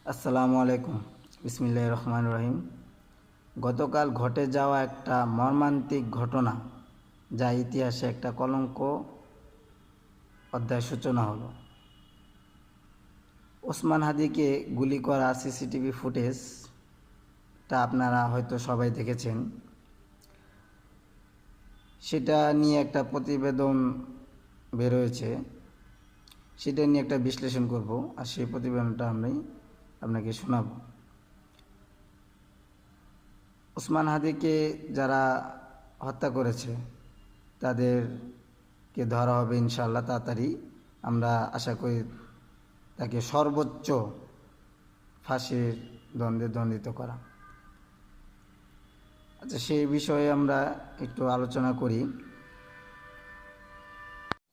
আসসালামু আলাইকুম। বিসমিল্লাহির রহমানির রহিম। গতকাল ঘটে যাওয়া একটা মর্মান্তিক ঘটনা, যা ইতিহাসে একটা কলঙ্ক অধ্যায় সূচনা হলো। ওসমান হাদিকে গুলি করা সিসিটিভি ফুটেজটা আপনারা হয়তো সবাই দেখেছেন। সেটা নিয়ে একটা প্রতিবেদন বেরোয়েছে, সেটা নিয়ে একটা বিশ্লেষণ করব, আর সেই প্রতিবেদনটা আমি আপনাকে শোনাব। ওসমান হাদিকে যারা হত্যা করেছে তাদেরকে ধরা হবে ইনশাআল্লাহ তাড়াতাড়ি। আমরা আশা করি তাকে সর্বোচ্চ ফাঁসির দণ্ডে দণ্ডিত করা। আচ্ছা, সেই বিষয়ে আমরা একটু আলোচনা করি।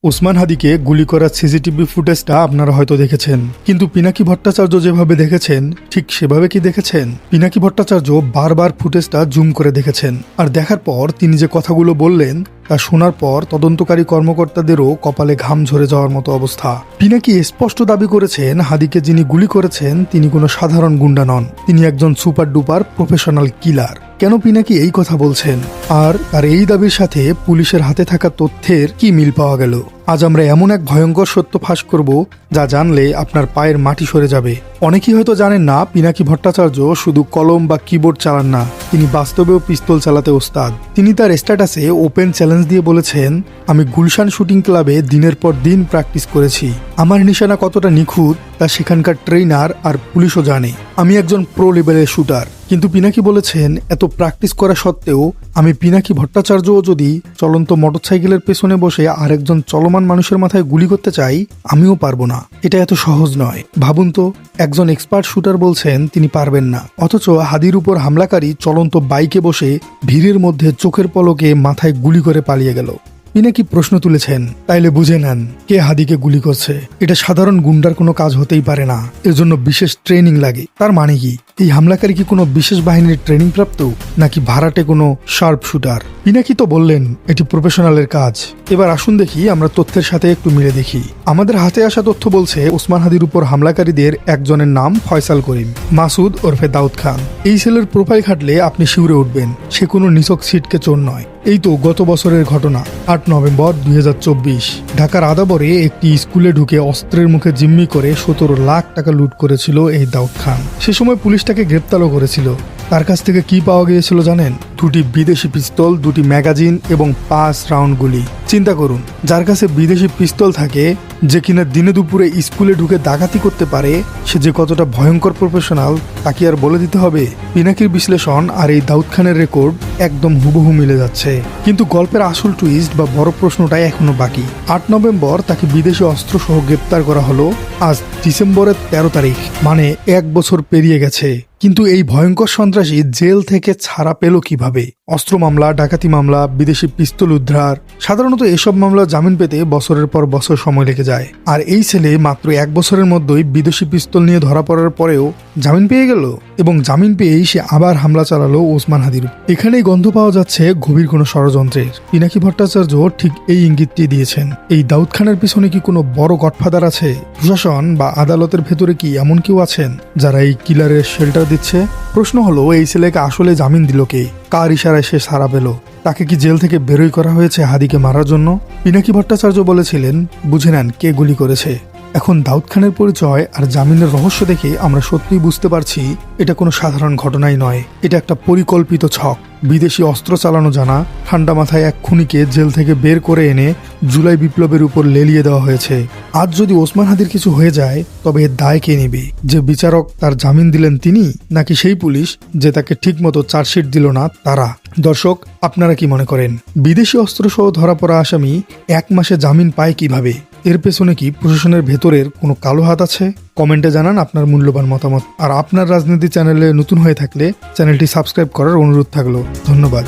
ওসমান হাদিকে গুলি করার সিসিটিভি ফুটেজটা আপনারা হয়তো দেখেছেন, কিন্তু পিনাকি ভট্টাচার্য যেভাবে দেখেছেন ঠিক সেভাবে কি দেখেছেন? পিনাকি ভট্টাচার্য বারবার ফুটেজটা জুম করে দেখেছেন, আর দেখার পর তিনি যে কথাগুলো বললেন তা শোনার পর তদন্তকারী কর্মকর্তাদেরও কপালে ঘাম ঝরে যাওয়ার মতো অবস্থা। পিনাকি স্পষ্ট দাবি করেছেন হাদিকে যিনি গুলি করেছেন তিনি কোনো সাধারণ গুন্ডা নন, তিনি একজন সুপার ডুপার প্রফেশনাল কিলার। কেন পিনাকি এই কথা বলছেন, আর তার এই দাবির সাথে পুলিশের হাতে থাকা তথ্যের কি মিল পাওয়া গেল? আজ আমরা এমন এক ভয়ঙ্কর সত্য ফাঁস করব যা জানলে আপনার পায়ের মাটি সরে যাবে। অনেকেই হয়তো জানেন না, পিনাকি ভট্টাচার্য শুধু কলম বা কিবোর্ড চালান না, তিনি বাস্তবেও পিস্তল চালাতে ওস্তাদ। তিনি তার স্ট্যাটাসে ওপেন চ্যালেঞ্জ দিয়ে বলেছেন, আমি গুলশান শুটিং ক্লাবে দিনের পর দিন প্র্যাকটিস করেছি। আমার নিশানা কতটা নিখুঁত তা সেখানকার ট্রেনার আর পুলিশও জানে। আমি একজন প্রো লেভেলের শুটার। কিন্তু পিনাকি বলেছেন, এত প্র্যাকটিস করা সত্ত্বেও আমি পিনাকি ভট্টাচার্যও যদি চলন্ত মোটরসাইকেলের পেছনে বসে আরেকজন চলমান মানুষের মাথায় গুলি করতে চাই, আমিও পারবো না। এটা এত সহজ নয়। ভাবুন তো, একজন এক্সপার্ট শুটার বলছেন তিনি পারবেন না, অথচ হাদির উপর হামলাকারী চলন্ত বাইকে বসে ভিড়ের মধ্যে চোখের পলকে মাথায় গুলি করে পালিয়ে গেল। পিনাকি প্রশ্ন তুলেছেন, তাইলে বুঝে নেন কে হাদিকে গুলি করছে। এটা সাধারণ গুন্ডার কোনো কাজ হতেই পারে না, এর জন্য বিশেষ ট্রেনিং লাগে। তার মানে কি এই হামলাকারী কি কোনো বিশেষ বাহিনীর ট্রেনিং প্রাপ্ত, নাকি ভাড়াটে কোনো শার্প শুটার? পিনাকি তো বললেন এটি প্রফেশনালের কাজ। এবার আসুন দেখি আমরা তথ্যের সাথে একটু মিলে দেখি। আমাদের হাতে আসা তথ্য বলছে ওসমান হাদির উপর হামলাকারীদের একজনের নাম ফয়সাল করিম, মাসুদ ওরফে দাউদ খান। এই ছেলের প্রোফাইল ঘাটলে আপনি শিউরে উঠবেন, সে কোনো নিছক সিটকে চোর নয়। এই তো গত বছরের ঘটনা, 8 নভেম্বর 2024 ঢাকার আদাবরে একটি স্কুলে ঢুকে অস্ত্রের মুখে জিম্মি করে 17 লাখ টাকা লুট করেছিল এই দাউদ খান। সে সময় পুলিশ তাকে গ্রেপ্তারও করেছিল। তার কাছ থেকে কি পাওয়া গিয়েছিল জানেন? 2টি বিদেশি পিস্তল, 2টি ম্যাগাজিন এবং 5 রাউন্ড গুলি। চিন্তা করুন, যার কাছে বিদেশি পিস্তল থাকে, যে কিনা দিনে দুপুরে স্কুলে ঢুকে ডাকাতি করতে পারে, সে যে কতটা ভয়ঙ্কর প্রফেশনাল তা কি আর বলে দিতে হবে? পিনাকির বিশ্লেষণ আর এই দাউদ খানের রেকর্ড একদম হুবহু মিলে যাচ্ছে। কিন্তু গল্পের আসল টুইস্ট বা বড় প্রশ্নটাই এখনো বাকি। 8 নভেম্বর তাকে বিদেশি অস্ত্র সহ গ্রেপ্তার করা হলো। আজ ডিসেম্বরের 13 তারিখ, মানে 1 বছর পেরিয়ে গেছে। কিন্তু এই ভয়ঙ্কর সন্ত্রাসী জেল থেকে ছাড়া পেল কিভাবে? অস্ত্র মামলা, ডাকাতি মামলা, বিদেশি পিস্তল উদ্ধার, সাধারণত এসব মামলা জামিন পেতে বছরের পর বছর সময় লেগে যায়। আর এই ছেলে মাত্র 1 বছরের মধ্যেই বিদেশি পিস্তল নিয়ে ধরা পড়ার পরেও জামিন পেয়ে গেল, এবং জামিন পেয়েই সে আবার হামলা চালালো ওসমান হাদির। এখানেই গন্ধ পাওয়া যাচ্ছে গভীর কোনো ষড়যন্ত্রের। পিনাকি ভট্টাচার্য ঠিক এই ইঙ্গিতটি দিয়েছেন। এই দাউদ খানের পিছনে কি কোনো বড় গডফাদার আছে? প্রশাসন বা আদালতের ভেতরে কি এমন কেউ আছেন যারা এই কিলারের শেল্টার দিচ্ছে? প্রশ্ন হলো, এই ছেলেকে আসলে জামিন দিল কে? কার ইশারায় সে সাড়া পেল? তাকে কি জেল থেকে বেরোই করা হয়েছে হাদিকে মারার জন্য? পিনাকি ভট্টাচার্য বলেছিলেন, বুঝে নেন কে গুলি করেছে। এখন দাউদ খানের পরিচয় আর জামিনের রহস্য দেখে আমরা সত্যিই বুঝতে পারছি এটা কোনো সাধারণ ঘটনাই নয়, এটা একটা পরিকল্পিত ছক। বিদেশি অস্ত্র চালানো জানা, ঠান্ডা মাথায় এক খুনিকে জেল থেকে বের করে এনে জুলাই বিপ্লবের উপর লেলিয়ে দেওয়া হয়েছে। আজ যদি ওসমান হাদির কিছু হয়ে যায়, তবে এর দায় কে নেবে? যে বিচারক তার জামিন দিলেন তিনি, নাকি সেই পুলিশ যে তাকে ঠিকমতো চার্জশিট দিল না তারা? দর্শক, আপনারা কি মনে করেন বিদেশি অস্ত্র সহ ধরা পড়া আসামি 1 মাসে জামিন পায় কিভাবে? এর পেছনে কি প্রশাসনের ভেতরের কোনো কালো হাত আছে? কমেন্টে জানান আপনার মূল্যবান মতামত। আর আপনার রাজনীতি চ্যানেলে নতুন হয়ে থাকলে চ্যানেলটি সাবস্ক্রাইব করার অনুরোধ থাকলো। ধন্যবাদ।